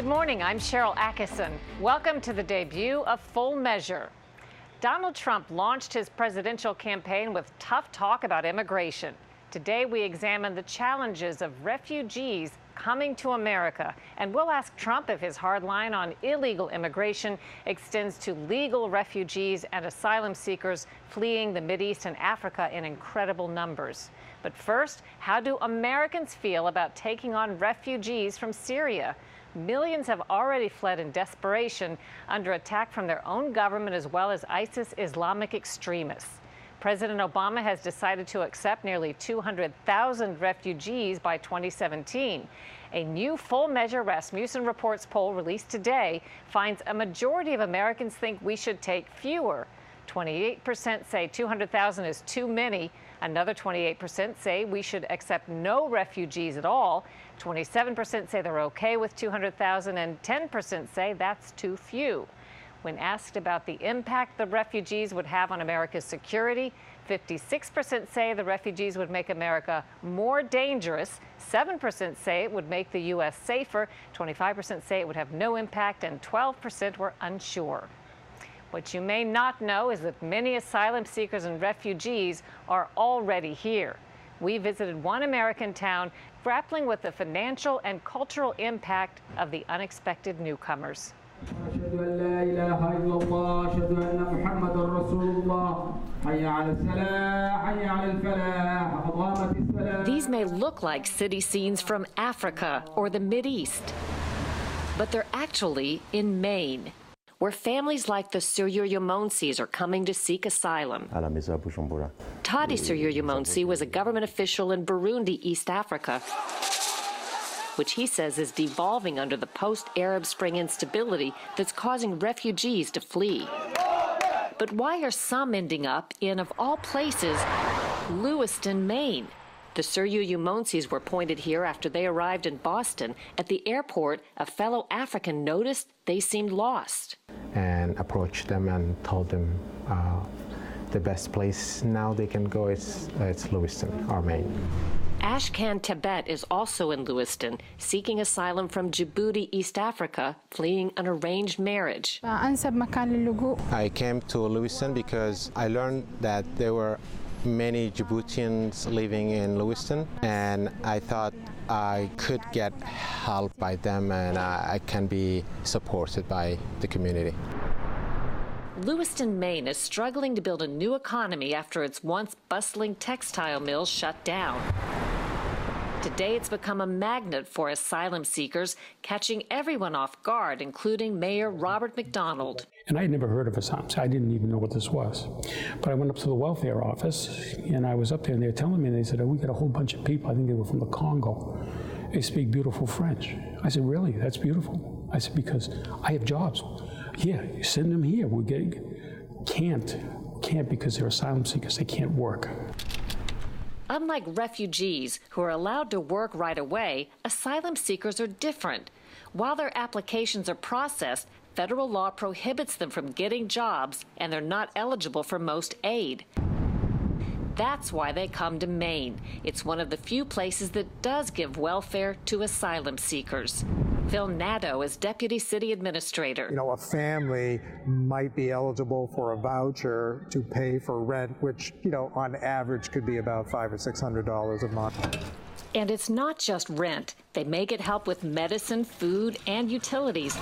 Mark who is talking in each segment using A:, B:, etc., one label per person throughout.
A: Good morning, I'm Sharyl Attkisson. Welcome to the debut of Full Measure. Donald Trump launched his presidential campaign with tough talk about immigration. Today we examine the challenges of refugees coming to America, and we'll ask Trump if his hard line on illegal immigration extends to legal refugees and asylum seekers fleeing the Mideast and Africa in incredible numbers. But first, how do Americans feel about taking on refugees from Syria? Millions have already fled in desperation under attack from their own government as well as ISIS Islamic extremists. President Obama has decided to accept nearly 200,000 refugees by 2017. A new Full Measure Rasmussen Reports poll released today finds a majority of Americans think we should take fewer. 28% say 200,000 is too many. Another 28% say we should accept no refugees at all. 27% say they're okay with 200,000, and 10% say that's too few. When asked about the impact the refugees would have on America's security, 56% say the refugees would make America more dangerous, 7% say it would make the U.S. safer, 25% say it would have no impact, and 12% were unsure. What you may not know is that many asylum seekers and refugees are already here. We visited one American town grappling with the financial and cultural impact of the unexpected newcomers. These may look like city scenes from Africa or the Mideast, but they're actually in Maine, where families like the Sharyl are coming to seek asylum. Tadi Sharyl was a government official in Burundi, East Africa, which he says is devolving under the post-Arab Spring instability that's causing refugees to flee. But why are some ending up in, of all places, Lewiston, Maine? The Sharyl were pointed here after they arrived in Boston. At the airport, a fellow African noticed they seemed lost.
B: And approached them and told them the best place now they can go is Lewiston, or Maine.
A: Ashkan Tibet is also in Lewiston, seeking asylum from Djibouti, East Africa, fleeing an arranged marriage.
B: I came to Lewiston because I learned that there were many Djiboutians living in Lewiston, and I thought I could get help by them and I can be supported by the community.
A: Lewiston, Maine is struggling to build a new economy after its once bustling textile mills shut down. Today it's become a magnet for asylum seekers, catching everyone off guard, including Mayor Robert McDonald.
C: And I had never heard of asylum. I didn't even know what this was. But I went up to the welfare office, and I was up there, and they were telling me, and they said, oh, we got a whole bunch of people. I think they were from the Congo. They speak beautiful French. I said, really? That's beautiful. I said, because I have jobs. Yeah, send them here. We're getting, can't because they're asylum seekers. They can't work.
A: Unlike refugees who are allowed to work right away, asylum seekers are different. While their applications are processed, federal law prohibits them from getting jobs, and they're not eligible for most aid. That's why they come to Maine. It's one of the few places that does give welfare to asylum seekers. Phil Nadeau is Deputy City Administrator.
D: You know, a family might be eligible for a voucher to pay for rent, which, you know, on average could be about $500 or $600 a month.
A: And it's not just rent. They may get help with medicine, food, and utilities,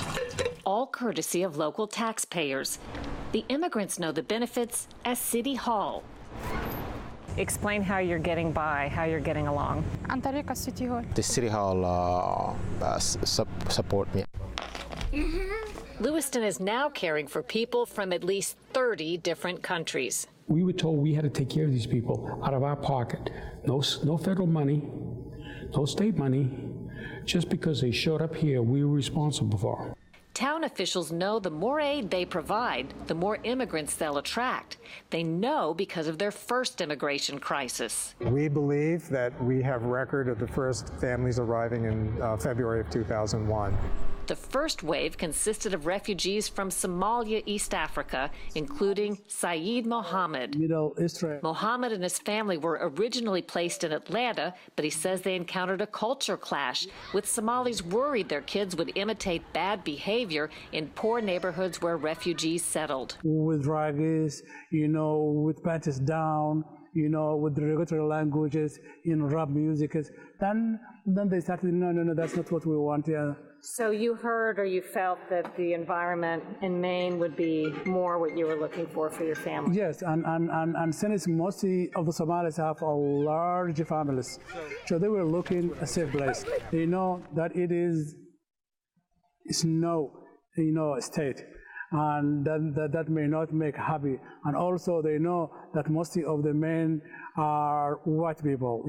A: all courtesy of local taxpayers. The immigrants know the benefits at City Hall. Explain how you're getting by, how you're getting along.
B: The City Hall support me.
A: Lewiston is now caring for people from at least 30 different countries.
C: We were told we had to take care of these people out of our pocket. No federal money, no state money. Just because they showed up here, we were responsible for.
A: Town officials know the more aid they provide, the more immigrants they'll attract. They know because of their first immigration crisis.
D: We believe that we have record of the first families arriving in February of 2001.
A: The first wave consisted of refugees from Somalia, East Africa, including Saeed Mohammed. Mohammed and his family were originally placed in Atlanta, but he says they encountered a culture clash, with Somalis worried their kids would imitate bad behavior in poor neighborhoods where refugees settled.
E: With raggers, with panties down, with derogatory languages, rap music. Then they started, no, that's not what we want here.
A: So you heard or you felt that the environment in Maine would be more what you were looking for your family?
E: Yes, and since most of the Somalis have a large families, so they were looking a safe place. They know that it's no, state, and that may not make happy. And also they know that most of the men are white people,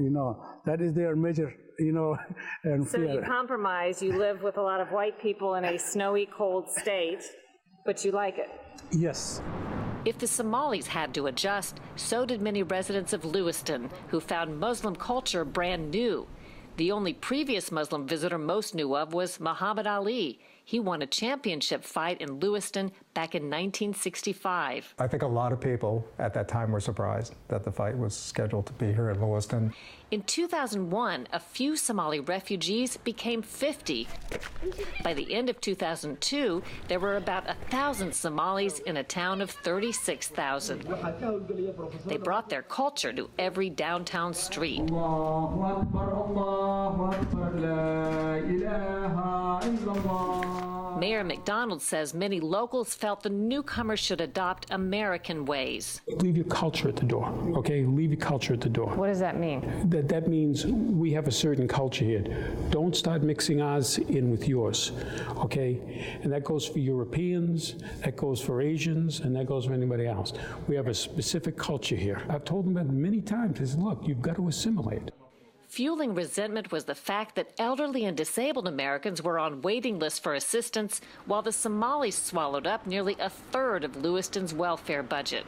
E: that is their major, and
A: so
E: fear.
A: You compromise, you live with a lot of white people in a snowy, cold state, but you like it.
E: Yes.
A: If the Somalis had to adjust, so did many residents of Lewiston, who found Muslim culture brand new. The only previous Muslim visitor most knew of was Muhammad Ali. He won a championship fight in Lewiston back in 1965.
F: I think a lot of people at that time were surprised that the fight was scheduled to be here in Lewiston.
A: In 2001, a few Somali refugees became 50. By the end of 2002, there were about 1,000 Somalis in a town of 36,000. They brought their culture to every downtown street. Mayor McDonald says many locals felt the newcomers should adopt American ways.
C: Leave your culture at the door, okay? Leave your culture at the door.
A: What does that mean?
C: That means we have a certain culture here. Don't start mixing ours in with yours, okay? And that goes for Europeans, that goes for Asians, and that goes for anybody else. We have a specific culture here. I've told them that many times, is look, you've got to assimilate.
A: Fueling resentment was the fact that elderly and disabled Americans were on waiting lists for assistance, while the Somalis swallowed up nearly a third of Lewiston's welfare budget.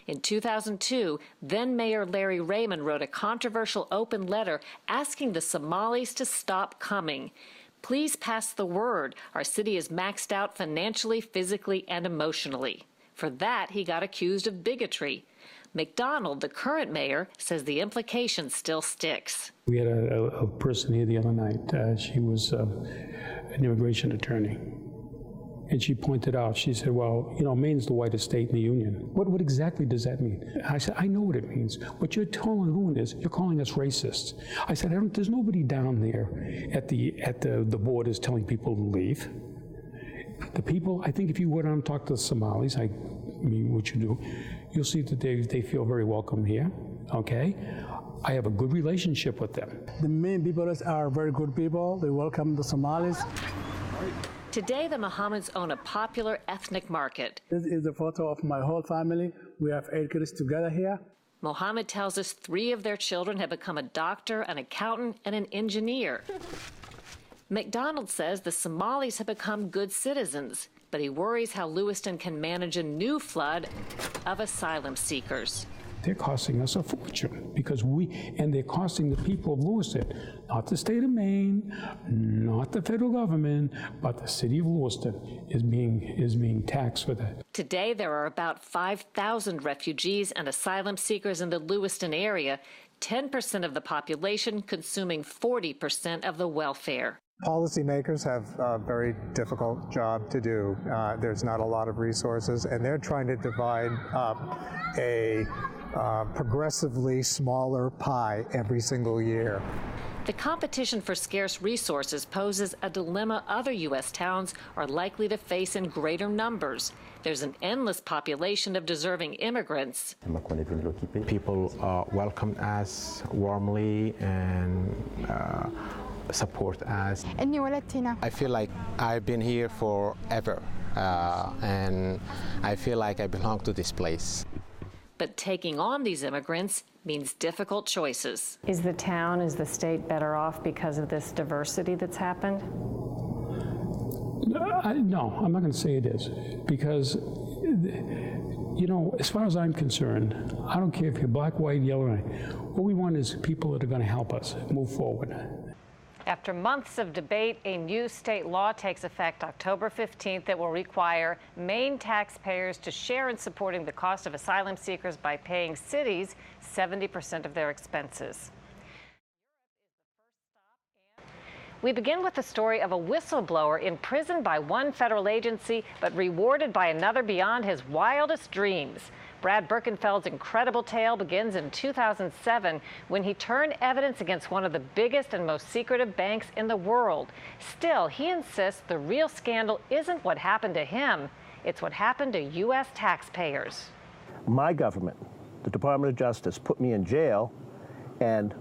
A: In 2002, then-Mayor Larry Raymond wrote a controversial open letter asking the Somalis to stop coming. Please pass the word. Our city is maxed out financially, physically, and emotionally. For that, he got accused of bigotry. McDonald, the current mayor, says the implication still sticks.
C: We had a person here the other night. She was an immigration attorney. And she pointed out, she said, well, Maine's the whitest state in the union. What exactly does that mean? I said, I know what it means. What you're doing is you're calling us racists. I said, there's nobody down there at the borders telling people to leave. The people, I think if you go down and talk to the Somalis, what you do, you'll see that they feel very welcome here, okay? I have a good relationship with them.
E: The Maine people are very good people. They welcome the Somalis.
A: Today, the Mohammeds own a popular ethnic market.
E: This is a photo of my whole family. We have 8 kids together here.
A: Mohammed tells us 3 of their children have become a doctor, an accountant, and an engineer. McDonald says the Somalis have become good citizens, but he worries how Lewiston can manage a new flood of asylum seekers.
C: They're costing us a fortune because they're costing the people of Lewiston, not the state of Maine, not the federal government, but the city of Lewiston is being taxed for that.
A: Today, there are about 5,000 refugees and asylum seekers in the Lewiston area, 10% of the population consuming 40% of the welfare.
D: Policymakers have a very difficult job to do. There's not a lot of resources, and they're trying to divide up a progressively smaller pie every single year.
A: The competition for scarce resources poses a dilemma other U.S. towns are likely to face in greater numbers. There's an endless population of deserving immigrants.
B: People welcomed us warmly and support us. I feel like I've been here forever, and I feel like I belong to this place.
A: But taking on these immigrants means difficult choices.
G: Is the state better off because of this diversity that's happened?
C: No, I'm not going to say it is, because, as far as I'm concerned, I don't care if you're black, white, yellow, or what we want is people that are going to help us move forward.
A: After months of debate, a new state law takes effect October 15th that will require Maine taxpayers to share in supporting the cost of asylum seekers by paying cities 70% of their expenses. We begin with the story of a whistleblower imprisoned by one federal agency but rewarded by another beyond his wildest dreams. Brad Birkenfeld's incredible tale begins in 2007 when he turned evidence against one of the biggest and most secretive banks in the world. Still, he insists the real scandal isn't what happened to him, it's what happened to U.S. taxpayers.
H: My government, the Department of Justice, put me in jail, and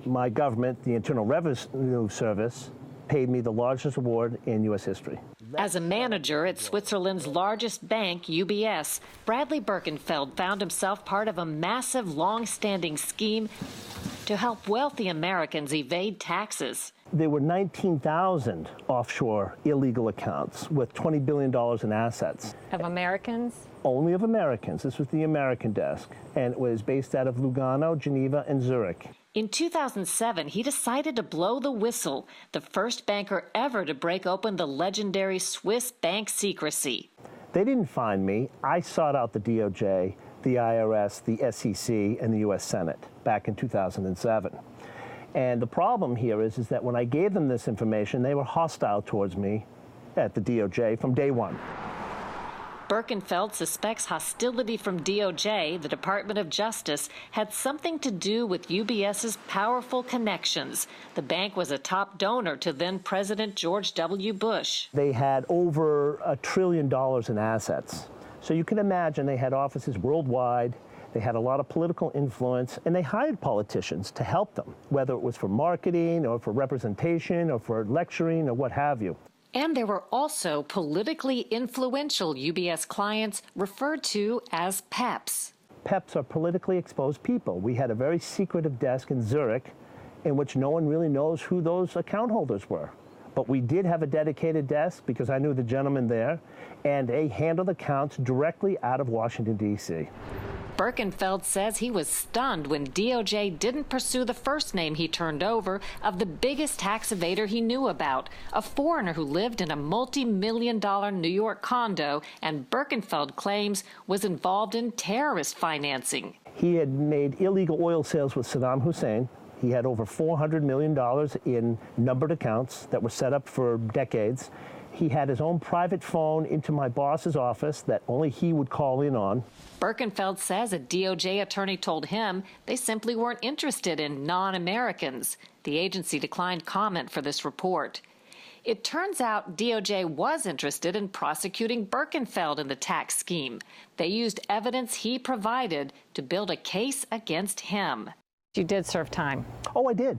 H: my government, the Internal Revenue Service, paid me the largest award in U.S. history.
A: As a manager at Switzerland's largest bank, UBS, Bradley Birkenfeld found himself part of a massive, long-standing scheme to help wealthy Americans evade taxes.
H: There were 19,000 offshore illegal accounts with $20 billion in assets.
A: Of Americans?
H: Only of Americans. This was the American desk, and it was based out of Lugano, Geneva, and Zurich.
A: In 2007, he decided to blow the whistle, the first banker ever to break open the legendary Swiss bank secrecy.
H: They didn't find me. I sought out the DOJ, the IRS, the SEC, and the U.S. Senate back in 2007. And the problem here is that when I gave them this information, they were hostile towards me at the DOJ from day one.
A: Birkenfeld suspects hostility from DOJ, the Department of Justice, had something to do with UBS's powerful connections. The bank was a top donor to then-President George W. Bush.
H: They had over $1 trillion in assets. So you can imagine they had offices worldwide. They had a lot of political influence, and they hired politicians to help them, whether it was for marketing or for representation or for lecturing or what have you.
A: And there were also politically influential UBS clients referred to as PEPs.
H: PEPs are politically exposed people. We had a very secretive desk in Zurich in which no one really knows who those account holders were. But we did have a dedicated desk because I knew the gentleman there, and they handled accounts directly out of Washington, D.C.
A: Birkenfeld says he was stunned when DOJ didn't pursue the first name he turned over of the biggest tax evader he knew about, a foreigner who lived in a multi-million-dollar New York condo and Birkenfeld claims was involved in terrorist financing.
H: He had made illegal oil sales with Saddam Hussein. He had over $400 million in numbered accounts that were set up for decades. He had his own private phone into my boss's office that only he would call in on.
A: Birkenfeld says a DOJ attorney told him they simply weren't interested in non-Americans. The agency declined comment for this report. It turns out DOJ was interested in prosecuting Birkenfeld in the tax scheme. They used evidence he provided to build a case against him. You did serve time.
H: Oh, I did.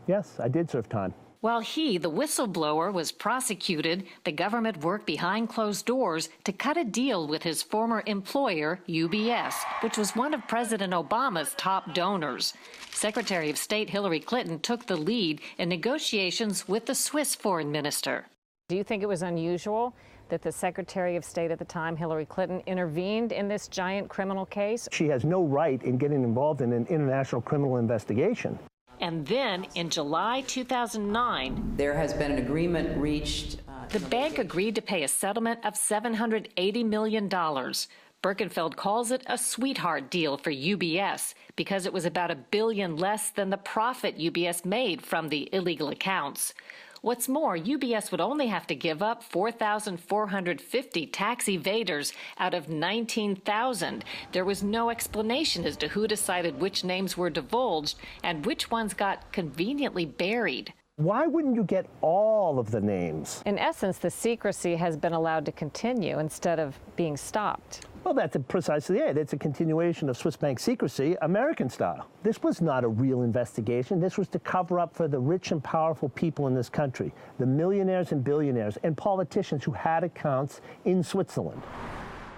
H: Yes, I did serve time.
A: While he, the whistleblower, was prosecuted, the government worked behind closed doors to cut a deal with his former employer, UBS, which was one of President Obama's top donors. Secretary of State Hillary Clinton took the lead in negotiations with the Swiss foreign minister. Do you think it was unusual that the Secretary of State at the time, Hillary Clinton, intervened in this giant criminal case?
H: She has no right in getting involved in an international criminal investigation.
A: And then, in July 2009,
I: there has been an agreement reached.
A: The bank agreed to pay a settlement of $780 million. Birkenfeld calls it a sweetheart deal for UBS because it was about $1 billion less than the profit UBS made from the illegal accounts. What's more, UBS would only have to give up 4,450 tax evaders out of 19,000. There was no explanation as to who decided which names were divulged and which ones got conveniently buried.
H: Why wouldn't you get all of the names?
A: In essence, the secrecy has been allowed to continue instead of being stopped.
H: Well, that's precisely it. It's a continuation of Swiss bank secrecy, American style. This was not a real investigation. This was to cover up for the rich and powerful people in this country, the millionaires and billionaires and politicians who had accounts in Switzerland.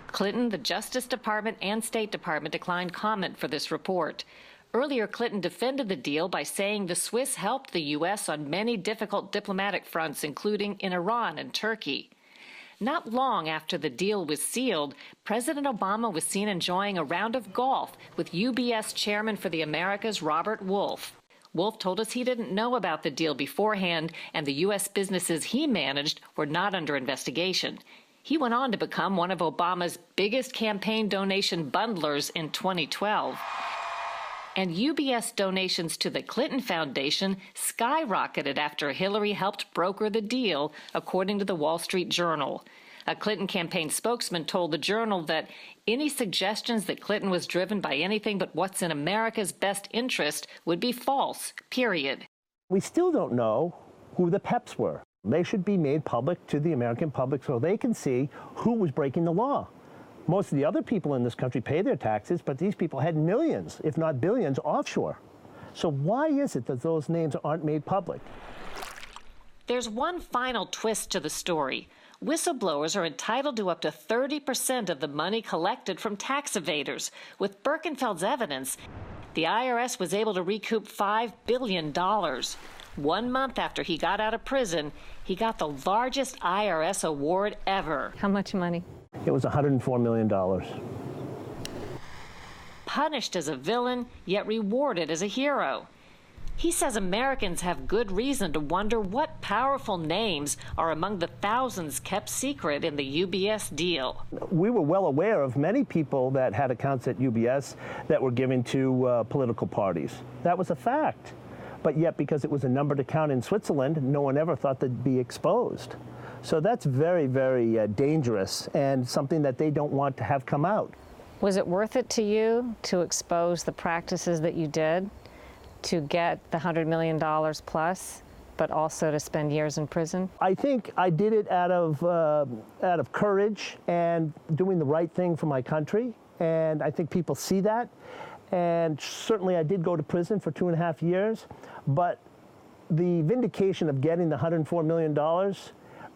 A: Clinton, the Justice Department, and State Department declined comment for this report. Earlier, Clinton defended the deal by saying the Swiss helped the U.S. on many difficult diplomatic fronts, including in Iran and Turkey. Not long after the deal was sealed, President Obama was seen enjoying a round of golf with UBS Chairman for the Americas, Robert Wolf. Wolf told us he didn't know about the deal beforehand, and the U.S. businesses he managed were not under investigation. He went on to become one of Obama's biggest campaign donation bundlers in 2012. And UBS donations to the Clinton Foundation skyrocketed after Hillary helped broker the deal, according to the Wall Street Journal. A Clinton campaign spokesman told the Journal that any suggestions that Clinton was driven by anything but what's in America's best interest would be false, period.
H: We still don't know who the PEPs were. They should be made public to the American public so they can see who was breaking the law. Most of the other people in this country pay their taxes, but these people had millions, if not billions, offshore. So why is it that those names aren't made public?
A: There's one final twist to the story. Whistleblowers are entitled to up to 30% of the money collected from tax evaders. With Birkenfeld's evidence, the IRS was able to recoup $5 billion. 1 month after he got out of prison, he got the largest IRS award ever.
G: How much money?
H: It was $104 million.
A: Punished as a villain, yet rewarded as a hero. He says Americans have good reason to wonder what powerful names are among the thousands kept secret in the UBS deal.
H: We were well aware of many people that had accounts at UBS that were given to political parties. That was a fact. But yet, because it was a numbered account in Switzerland, no one ever thought they'd be exposed. So that's very, very dangerous and something that they don't want to have come out.
G: Was it worth it to you to expose the practices that you did to get the $100 million plus, but also to spend years in prison?
H: I think I did it out of courage and doing the right thing for my country, and I think people see that. And certainly I did go to prison for 2.5 years, but the vindication of getting the $104 million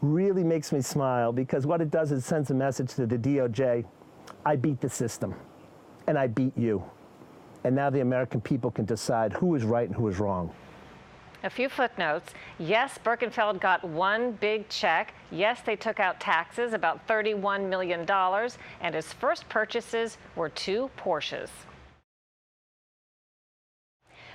H: really makes me smile, because what it does is sends a message to the DOJ, I beat the system, and I beat you. And now the American people can decide who is right and who is wrong.
A: A few footnotes. Yes, Birkenfeld got one big check. Yes, they took out taxes, about $31 million. And his first purchases were 2 Porsches.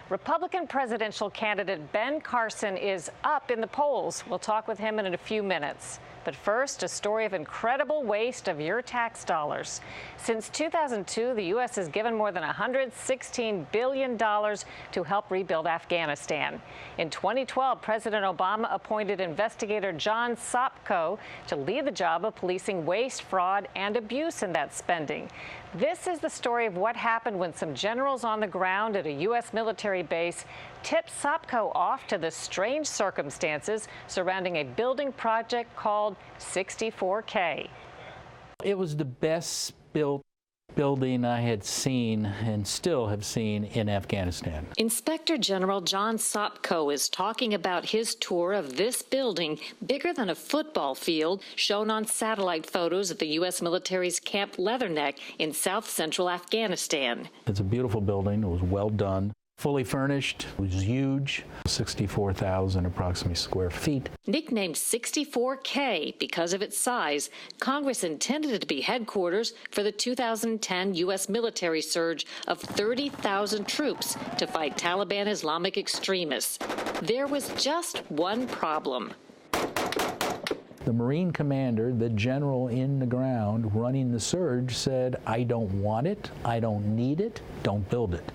A: Republican presidential candidate Ben Carson is up in the polls. We'll talk with him in a few minutes. But first, a story of incredible waste of your tax dollars. Since 2002, the U.S. has given more than $116 billion to help rebuild Afghanistan. In 2012, President Obama appointed investigator John Sopko to lead the job of policing waste, fraud, and abuse in that spending. This is the story of what happened when some generals on the ground at a U.S. military base tipped Sopko off to the strange circumstances surrounding a building project called 64K.
J: It was the best built building I had seen and still have seen in Afghanistan.
A: Inspector General John Sopko is talking about his tour of this building, bigger than a football field, shown on satellite photos at the U.S. military's Camp Leatherneck in south-central Afghanistan.
J: It's a beautiful building. It was well done. Fully furnished. It was huge, 64,000 approximately square feet.
A: Nicknamed 64K because of its size, Congress intended it to be headquarters for the 2010 U.S. military surge of 30,000 troops to fight Taliban Islamic extremists. There was just one problem.
J: The Marine commander, the general in the ground running the surge, said, I don't want it, I don't need it, don't build it.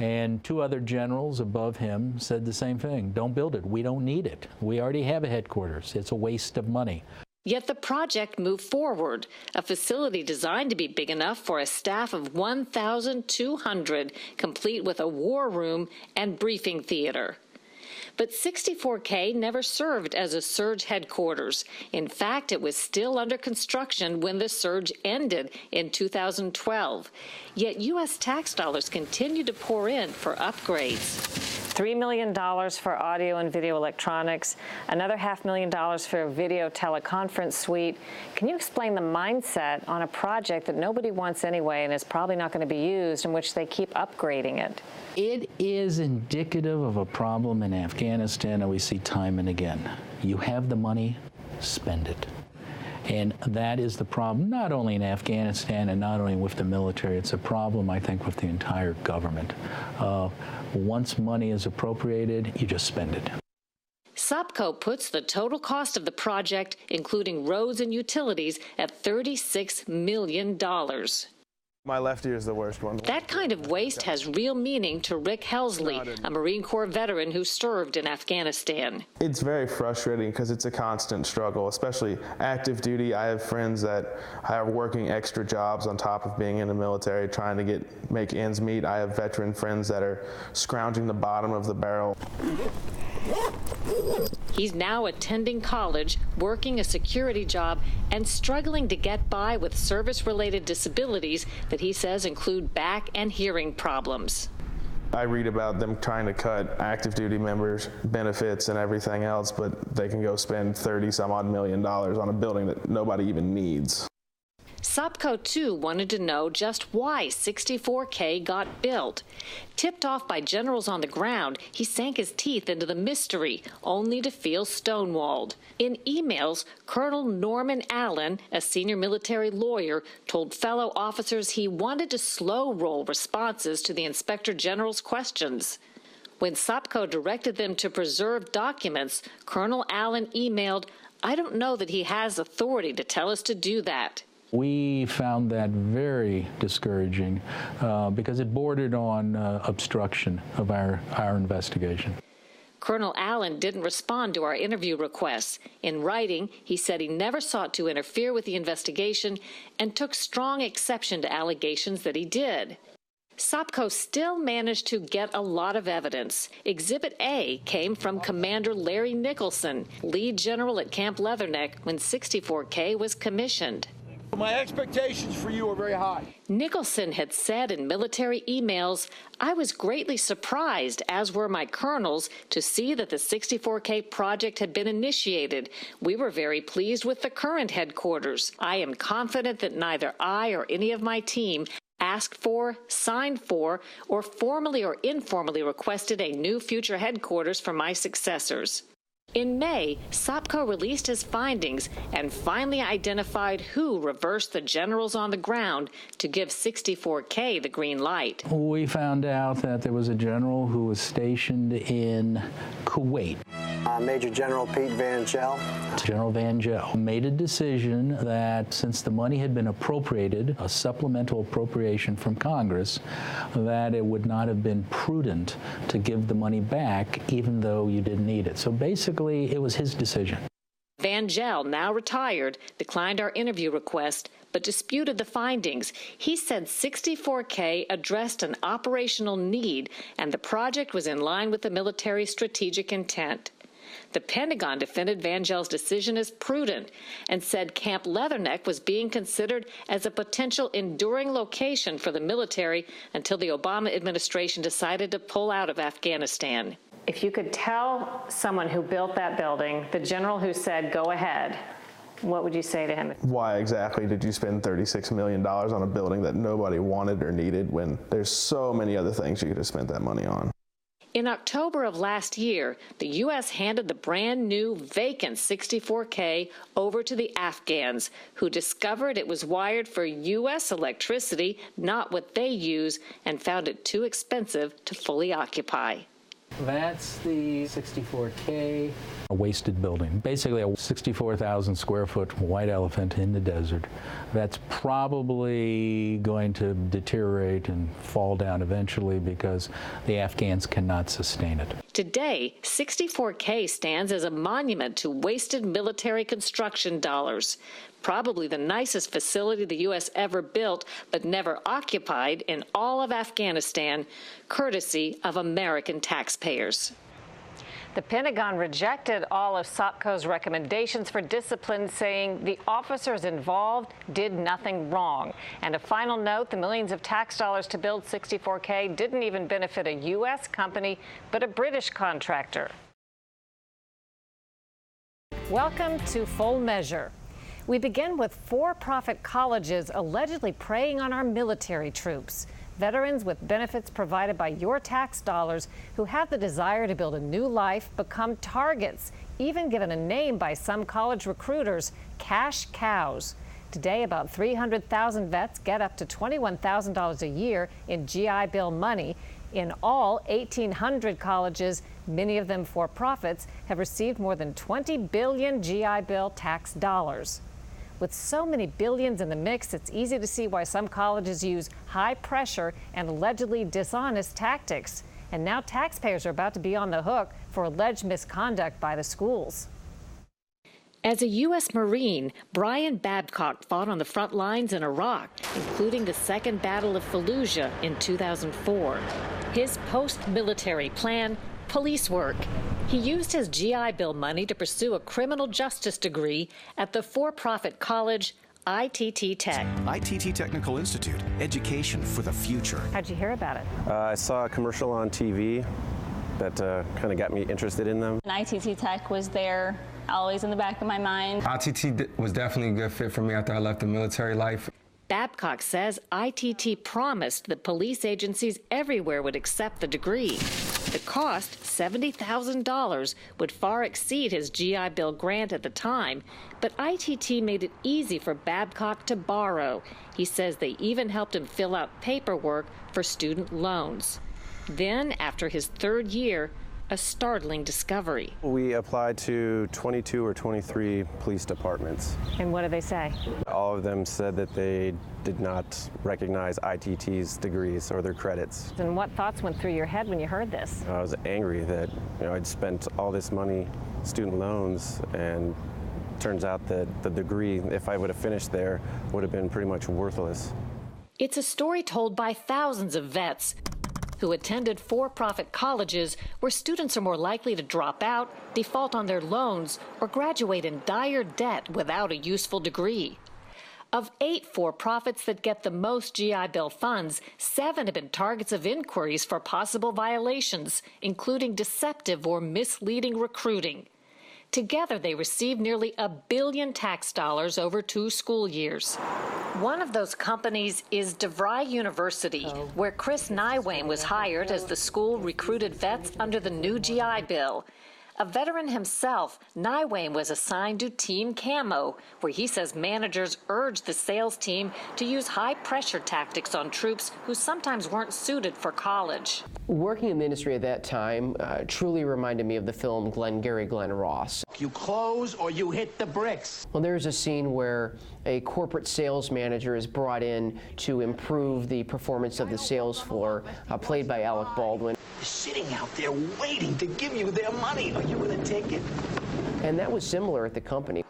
J: And 2 other generals above him said the same thing. Don't build it. We don't need it. We already have a headquarters. It's a waste of money.
A: Yet the project moved forward, a facility designed to be big enough for a staff of 1,200, complete with a war room and briefing theater. But 64K never served as a surge headquarters. In fact, it was still under construction when the surge ended in 2012. Yet U.S. tax dollars continue to pour in for upgrades. $3 million for audio and video electronics, another $500,000 for a video teleconference suite. Can you explain the mindset on a project that nobody wants anyway and is probably not going to be used, in which they keep upgrading it?
J: It is indicative of a problem in Afghanistan that we see time and again. You have the money, spend it. And that is the problem, not only in Afghanistan and not only with the military. It's a problem, I think, with the entire government. Once money is appropriated, you just spend it.
G: SOPCO puts the total cost of the project, including roads and utilities, at $36 million.
K: My left ear is the worst one.
G: That kind of waste has real meaning to Rick Helsley, a Marine Corps veteran who served in Afghanistan.
K: It's very frustrating because it's a constant struggle, especially active duty. I have friends that are working extra jobs on top of being in the military, trying to make ends meet. I have veteran friends that are scrounging the bottom of the barrel.
G: He's now attending college, working a security job, and struggling to get by with service-related disabilities that he says include back and hearing problems.
K: I read about them trying to cut active duty members' benefits and everything else, but they can go spend $30-some-odd million on a building that nobody even needs.
G: SOPCO, too, wanted to know just why 64K got built. Tipped off by generals on the ground, he sank his teeth into the mystery, only to feel stonewalled. In emails, Colonel Norman Allen, a senior military lawyer, told fellow officers he wanted to slow-roll responses to the Inspector General's questions. When SOPCO directed them to preserve documents, Colonel Allen emailed, "I don't know that he has authority to tell us to do that."
J: We found that very discouraging because it bordered on obstruction of our investigation.
G: Colonel Allen didn't respond to our interview requests. In writing, he said he never sought to interfere with the investigation and took strong exception to allegations that he did. SOPCO still managed to get a lot of evidence. Exhibit A came from Commander Larry Nicholson, lead general at Camp Leatherneck when 64K was commissioned.
L: My expectations for you are very high.
G: Nicholson had said in military emails, "I was greatly surprised, as were my colonels, to see that the 64K project had been initiated. We were very pleased with the current headquarters. I am confident that neither I or any of my team asked for, signed for, or formally or informally requested a new future headquarters for my successors." In May, SOPCO released his findings and finally identified who reversed the generals on the ground to give 64K the green light.
J: We found out that there was a general who was stationed in Kuwait.
M: Major General Pete Van Gel.
J: General Van Gel made a decision that since the money had been appropriated, a supplemental appropriation from Congress, that it would not have been prudent to give the money back even though you didn't need it. So basically, it was his decision.
G: Van Gel, now retired, declined our interview request, but disputed the findings. He said 64K addressed an operational need and the project was in line with the military's strategic intent. The Pentagon defended Van Gel's decision as prudent and said Camp Leatherneck was being considered as a potential enduring location for the military until the Obama administration decided to pull out of Afghanistan.
A: If you could tell someone who built that building, the general who said, "Go ahead," what would you say to him?
K: Why exactly did you spend $36 million on a building that nobody wanted or needed when there's so many other things you could have spent that money on?
G: In October of last year, the U.S. handed the brand new vacant 64K over to the Afghans, who discovered it was wired for U.S. electricity, not what they use, and found it too expensive to fully occupy.
J: That's the 64K. A wasted building, basically a 64,000 square foot white elephant in the desert that's probably going to deteriorate and fall down eventually because the Afghans cannot sustain it.
G: Today, 64K stands as a monument to wasted military construction dollars. Probably the nicest facility the U.S. ever built, but never occupied in all of Afghanistan, courtesy of American taxpayers.
A: The Pentagon rejected all of SOPCO's recommendations for discipline, saying the officers involved did nothing wrong. And a final note, the millions of tax dollars to build 64K didn't even benefit a U.S. company, but a British contractor. Welcome to Full Measure. We begin with for-profit colleges allegedly preying on our military troops. Veterans with benefits provided by your tax dollars who have the desire to build a new life become targets, even given a name by some college recruiters, cash cows. Today, about 300,000 vets get up to $21,000 a year in GI Bill money. In all, 1,800 colleges, many of them for-profits, have received more than 20 billion GI Bill tax dollars. With so many billions in the mix, it's easy to see why some colleges use high pressure and allegedly dishonest tactics. And now taxpayers are about to be on the hook for alleged misconduct by the schools.
G: As a U.S. Marine, Brian Babcock fought on the front lines in Iraq, including the Second Battle of Fallujah in 2004. His post-military plan, police work. He used his GI Bill money to pursue a criminal justice degree at the for-profit college ITT Tech.
N: ITT Technical Institute, education for the future.
A: How'd you hear about it?
O: I saw a commercial on TV that kind of got me interested in them.
P: And ITT Tech was there, always in the back of my mind.
Q: ITT was definitely a good fit for me after I left the military life.
G: Babcock says ITT promised that police agencies everywhere would accept the degree. The cost, $70,000, would far exceed his GI Bill grant at the time, but ITT made it easy for Babcock to borrow. He says they even helped him fill out paperwork for student loans. Then, after his third year, a startling discovery.
O: We applied to 22 or 23 police departments.
A: And what did they say?
O: All of them said that they did not recognize ITT's degrees or their credits.
A: And what thoughts went through your head when you heard this?
O: I was angry that I'd spent all this money, student loans, and turns out that the degree, if I would have finished there, would have been pretty much worthless.
G: It's a story told by thousands of vets who attended for-profit colleges where students are more likely to drop out, default on their loans, or graduate in dire debt without a useful degree. Of 8 for-profits that get the most GI Bill funds, 7 have been targets of inquiries for possible violations, including deceptive or misleading recruiting. Together, they received nearly $1 billion tax dollars over 2 school years. One of those companies is DeVry University, where Chris Nywame was hired as the school recruited vets under the new GI Bill. A veteran himself, Nywame was assigned to Team Camo, where he says managers urged the sales team to use high-pressure tactics on troops who sometimes weren't suited for college.
R: Working in the industry at that time truly reminded me of the film Glengarry Glen Ross.
L: You close or you hit the bricks.
R: Well, there's a scene where a corporate sales manager is brought in to improve the performance of the sales floor, played by Alec Baldwin.
L: They're sitting out there waiting to give you their money. Are you going to take it?
R: And that was similar at the company.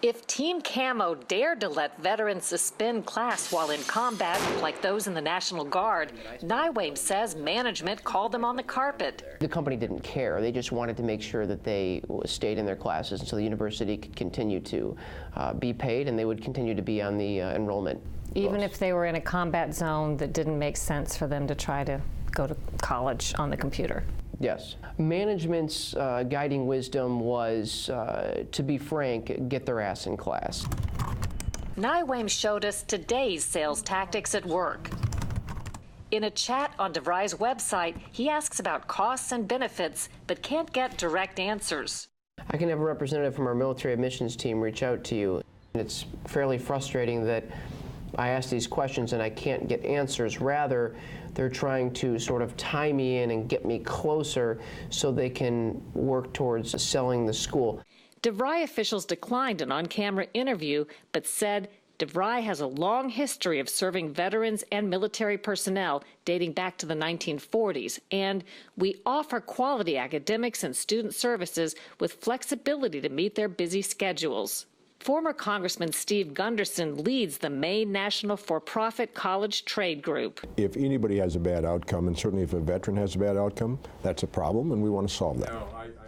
G: If Team Camo dared to let veterans suspend class while in combat, like those in the National Guard, Nywame says management called them on the carpet.
R: The company didn't care. They just wanted to make sure that they stayed in their classes so the university could continue to be paid and they would continue to be on the enrollment.
A: Even if they were in a combat zone that didn't make sense for them to try to go to college on the computer.
R: Yes. Management's guiding wisdom was, to be frank, get their ass in class.
G: Nywame showed us today's sales tactics at work. In a chat on DeVry's website, he asks about costs and benefits, but can't get direct answers.
R: I can have a representative from our military admissions team reach out to you. It's fairly frustrating that I ask these questions and I can't get answers. Rather, they're trying to sort of tie me in and get me closer so they can work towards selling the school.
G: DeVry officials declined an on-camera interview, but said DeVry has a long history of serving veterans and military personnel dating back to the 1940s, and we offer quality academics and student services with flexibility to meet their busy schedules. Former Congressman Steve Gunderson leads the Maine National For-Profit College Trade Group.
S: If anybody has a bad outcome, and certainly if a veteran has a bad outcome, that's a problem, and we want to solve that.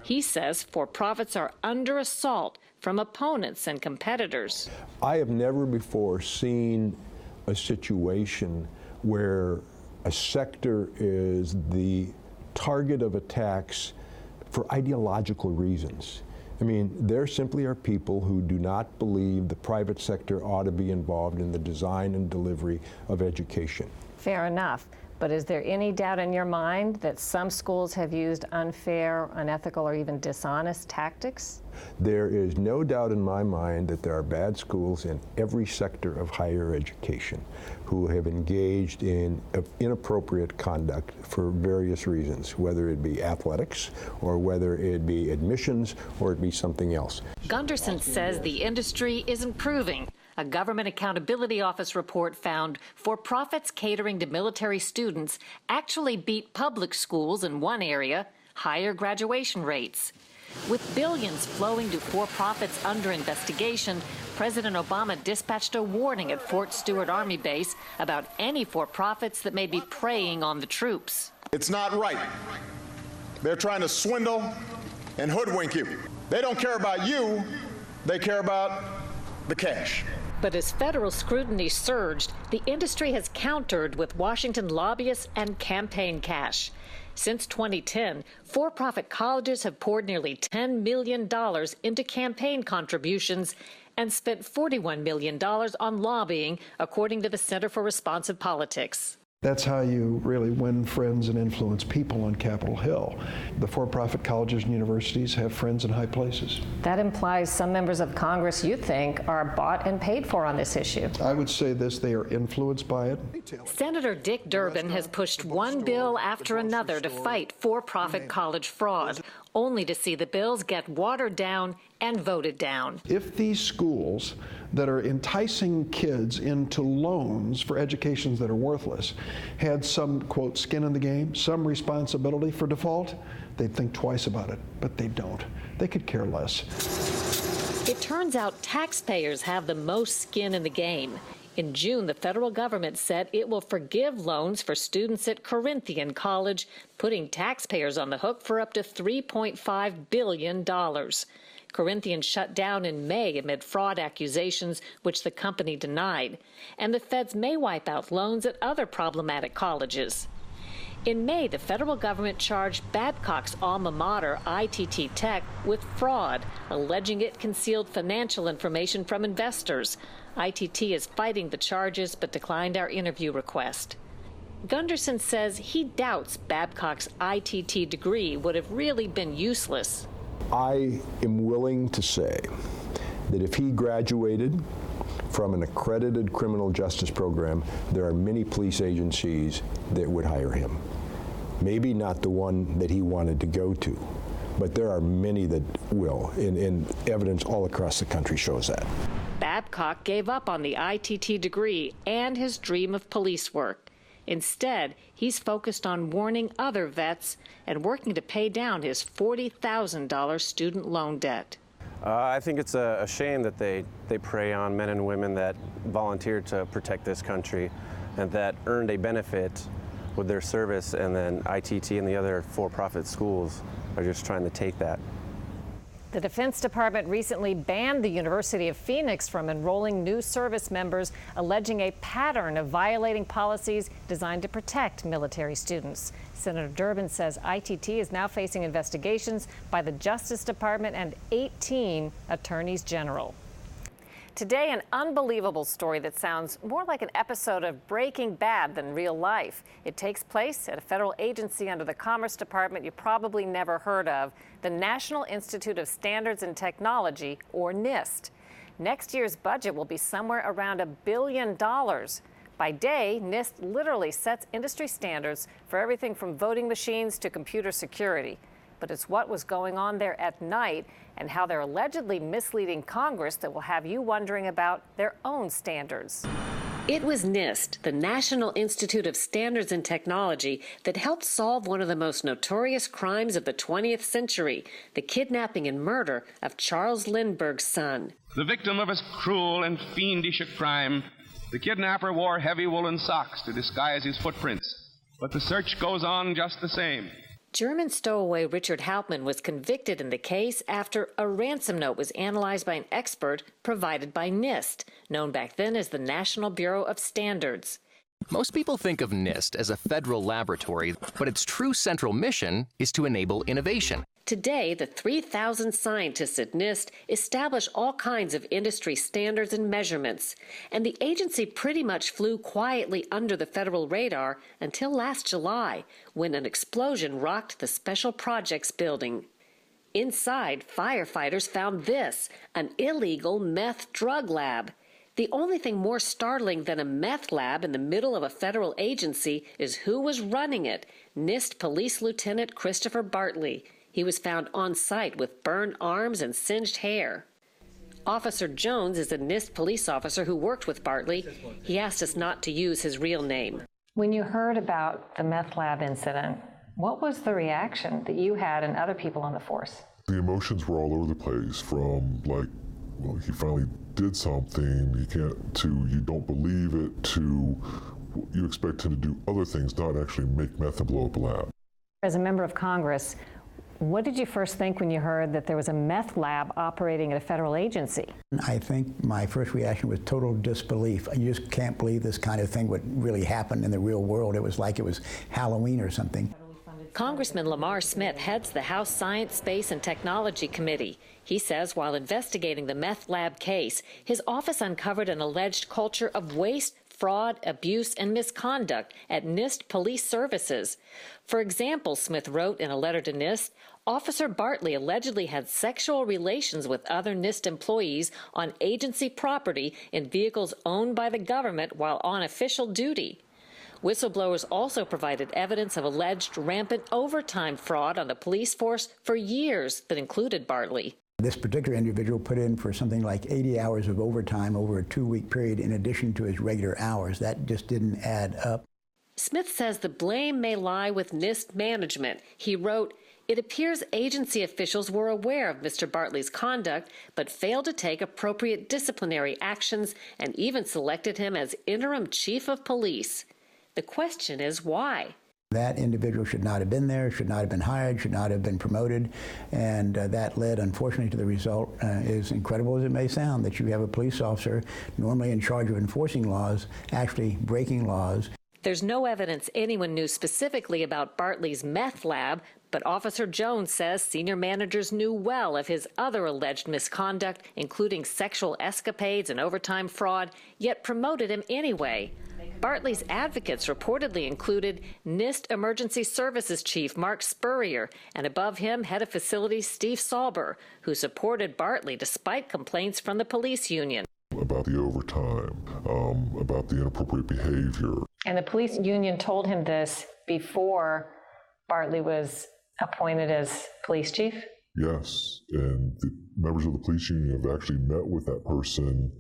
G: He says for-profits are under assault from opponents and competitors.
S: I have never before seen a situation where a sector is the target of attacks for ideological reasons. I mean, there simply are people who do not believe the private sector ought to be involved in the design and delivery of education.
A: Fair enough. But is there any doubt in your mind that some schools have used unfair, unethical, or even dishonest tactics?
S: There is no doubt in my mind that there are bad schools in every sector of higher education who have engaged in inappropriate conduct for various reasons, whether it be athletics or whether it be admissions or it be something else.
G: Gunderson says the industry is improving. A Government Accountability Office report found for-profits catering to military students actually beat public schools in one area, higher graduation rates. With billions flowing to for-profits under investigation, President Obama dispatched a warning at Fort Stewart Army Base about any for-profits that may be preying on the troops.
T: It's not right. They're trying to swindle and hoodwink you. They don't care about you, they care about the cash.
G: But as federal scrutiny surged, the industry has countered with Washington lobbyists and campaign cash. Since 2010, for-profit colleges have poured nearly $10 million into campaign contributions and spent $41 million on lobbying, according to the Center for Responsive Politics.
U: That's how you really win friends and influence people on Capitol Hill. The for-profit colleges and universities have friends in high places.
A: That implies some members of Congress, you think, are bought and paid for on this issue.
U: I would say this, they are influenced by it.
G: Senator Dick Durbin has pushed one bill after another to fight for-profit college fraud, only to see the bills get watered down and voted down.
U: If these schools that are enticing kids into loans for educations that are worthless had some, quote, skin in the game, some responsibility for default, they'd think twice about it, but they don't. They could care less.
G: It turns out taxpayers have the most skin in the game. In June, the federal government said it will forgive loans for students at Corinthian College, putting taxpayers on the hook for up to $3.5 billion. Corinthian shut down in May amid fraud accusations, which the company denied. And the feds may wipe out loans at other problematic colleges. In May, the federal government charged Babcock's alma mater, ITT Tech, with fraud, alleging it concealed financial information from investors. ITT is fighting the charges but declined our interview request. Gunderson says he doubts Babcock's ITT degree would have really been useless.
S: I am willing to say that if he graduated from an accredited criminal justice program, there are many police agencies that would hire him. Maybe not the one that he wanted to go to, but there are many that will, and evidence all across the country shows that.
G: Babcock gave up on the ITT degree and his dream of police work. Instead, he's focused on warning other vets and working to pay down his $40,000 student loan debt.
O: I think it's a shame that they prey on men and women that volunteered to protect this country and that earned a benefit with their service, and then ITT and the other for-profit schools are just trying to take that.
A: The Defense Department recently banned the University of Phoenix from enrolling new service members, alleging a pattern of violating policies designed to protect military students. Senator Durbin says ITT is now facing investigations by the Justice Department and 18 attorneys general. Today, an unbelievable story that sounds more like an episode of Breaking Bad than real life. It takes place at a federal agency under the Commerce Department you probably never heard of, the National Institute of Standards and Technology, or NIST. Next year's budget will be somewhere around $1 billion. By day, NIST literally sets industry standards for everything from voting machines to computer security. But it's what was going on there at night and how they're allegedly misleading Congress that will have you wondering about their own standards.
G: It was NIST, the National Institute of Standards and Technology, that helped solve one of the most notorious crimes of the 20th century, the kidnapping and murder of Charles Lindbergh's son.
V: The victim of a cruel and fiendish crime, the kidnapper wore heavy woolen socks to disguise his footprints. But the search goes on just the same.
G: German stowaway Richard Hauptmann was convicted in the case after a ransom note was analyzed by an expert provided by NIST, known back then as the National Bureau of Standards.
W: Most people think of NIST as a federal laboratory, but its true central mission is to enable innovation.
G: Today, the 3,000 scientists at NIST establish all kinds of industry standards and measurements, and the agency pretty much flew quietly under the federal radar until last July, when an explosion rocked the Special Projects building. Inside, firefighters found this, an illegal meth drug lab. The only thing more startling than a meth lab in the middle of a federal agency is who was running it, NIST Police Lieutenant Christopher Bartley. He was found on site with burned arms and singed hair. Officer Jones is a NIST police officer who worked with Bartley. He asked us not to use his real name.
A: When you heard about the meth lab incident, what was the reaction that you had and other people on the force?
E: The emotions were all over the place, from like, well, he finally did something, you don't believe it, to you expect him to do other things, not actually make meth and blow up a lab.
A: As a member of Congress, what did you first think when you heard that there was a meth lab operating at a federal agency?
F: I think my first reaction was total disbelief. You just can't believe this kind of thing would really happen in the real world. It was like it was Halloween or something.
G: Congressman Lamar Smith heads the House Science, Space, and Technology Committee. He says while investigating the meth lab case, his office uncovered an alleged culture of waste, fraud, abuse, and misconduct at NIST Police Services. For example, Smith wrote in a letter to NIST, Officer Bartley allegedly had sexual relations with other NIST employees on agency property in vehicles owned by the government while on official duty. Whistleblowers also provided evidence of alleged rampant overtime fraud on the police force for years that included Bartley.
F: This particular individual put in for something like 80 hours of overtime over a 2-week period in addition to his regular hours. That just didn't add up.
G: Smith says the blame may lie with NIST management. He wrote, "It appears agency officials were aware of Mr. Bartley's conduct, but failed to take appropriate disciplinary actions and even selected him as interim chief of police." The question is why?
F: That individual should not have been there, should not have been hired, should not have been promoted, and that led, unfortunately, to the result, as incredible as it may sound, that you have a police officer normally in charge of enforcing laws, actually breaking laws.
G: There's no evidence anyone knew specifically about Bartley's meth lab, but Officer Jones says senior managers knew well of his other alleged misconduct, including sexual escapades and overtime fraud, yet promoted him anyway. Bartley's advocates reportedly included NIST Emergency Services Chief Mark Spurrier, and above him, Head of Facilities Steve Sauber, who supported Bartley despite complaints from the police union.
E: About the overtime, about the inappropriate behavior.
A: And the police union told him this before Bartley was appointed as police chief?
E: Yes, and the members of the police union have actually met with that person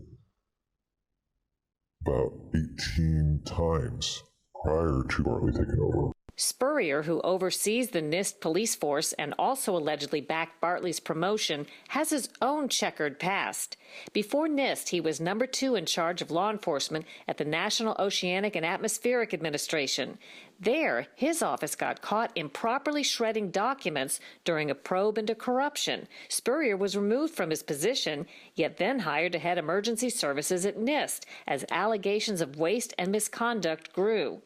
E: about 18 times prior to Bartley taking over.
G: Spurrier, who oversees the NIST police force and also allegedly backed Bartley's promotion, has his own checkered past. Before NIST, he was number 2 in charge of law enforcement at the National Oceanic and Atmospheric Administration. There, his office got caught improperly shredding documents during a probe into corruption. Spurrier was removed from his position, yet then hired to head emergency services at NIST as allegations of waste and misconduct grew.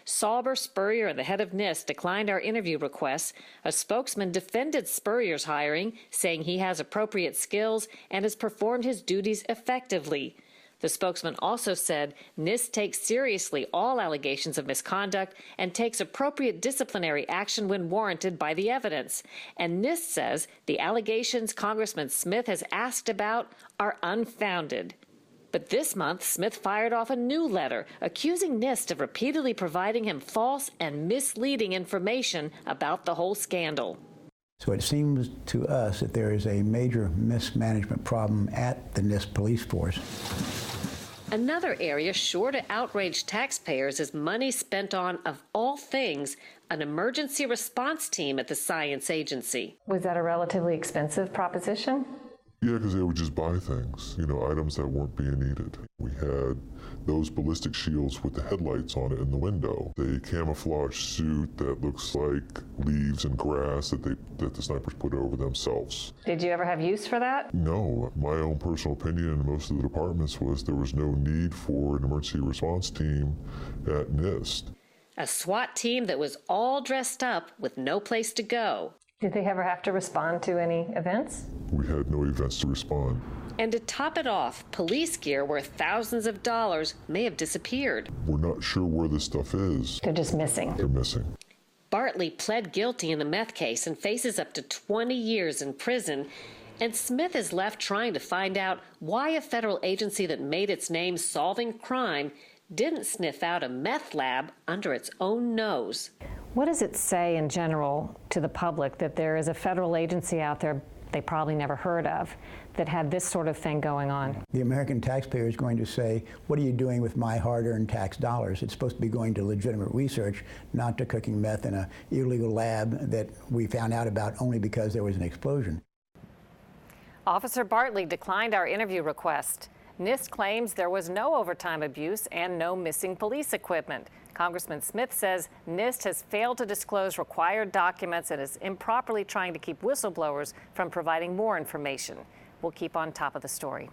G: Sauber, Spurrier, and the head of NIST declined our interview requests. A spokesman defended Spurrier's hiring, saying he has appropriate skills and has performed his duties effectively. The spokesman also said NIST takes seriously all allegations of misconduct and takes appropriate disciplinary action when warranted by the evidence. And NIST says the allegations Congressman Smith has asked about are unfounded. But this month, Smith fired off a new letter accusing NIST of repeatedly providing him false and misleading information about the whole scandal.
F: So it seems to us that there is a major mismanagement problem at the NIST police force.
G: Another area sure to outrage taxpayers is money spent on, of all things, an emergency response team at the science agency.
A: Was that a relatively expensive proposition?
E: Yeah, because they would just buy things, items that weren't being needed. We had those ballistic shields with the headlights on it in the window, a camouflage suit that looks like leaves and grass that the snipers put over themselves.
A: Did you ever have use for that?
E: No. My own personal opinion in most of the departments was there was no need for an emergency response team at NIST.
G: A SWAT team that was all dressed up with no place to go.
A: Did they ever have to respond to any events?
E: We had no events to respond.
G: And to top it off, police gear worth thousands of dollars may have disappeared.
E: We're not sure where this stuff is.
A: They're just missing.
E: They're missing.
G: Bartley pled guilty in the meth case and faces up to 20 years in prison. And Smith is left trying to find out why a federal agency that made its name solving crime didn't sniff out a meth lab under its own nose.
A: What does it say in general to the public that there is a federal agency out there they probably never heard of that had this sort of thing going on?
F: The American taxpayer is going to say, what are you doing with my hard-earned tax dollars? It's supposed to be going to legitimate research, not to cooking meth in an illegal lab that we found out about only because there was an explosion.
A: Officer Bartley declined our interview request. NIST claims there was no overtime abuse and no missing police equipment. Congressman Smith says NIST has failed to disclose required documents and is improperly trying to keep whistleblowers from providing more information. We'll keep on top of the story.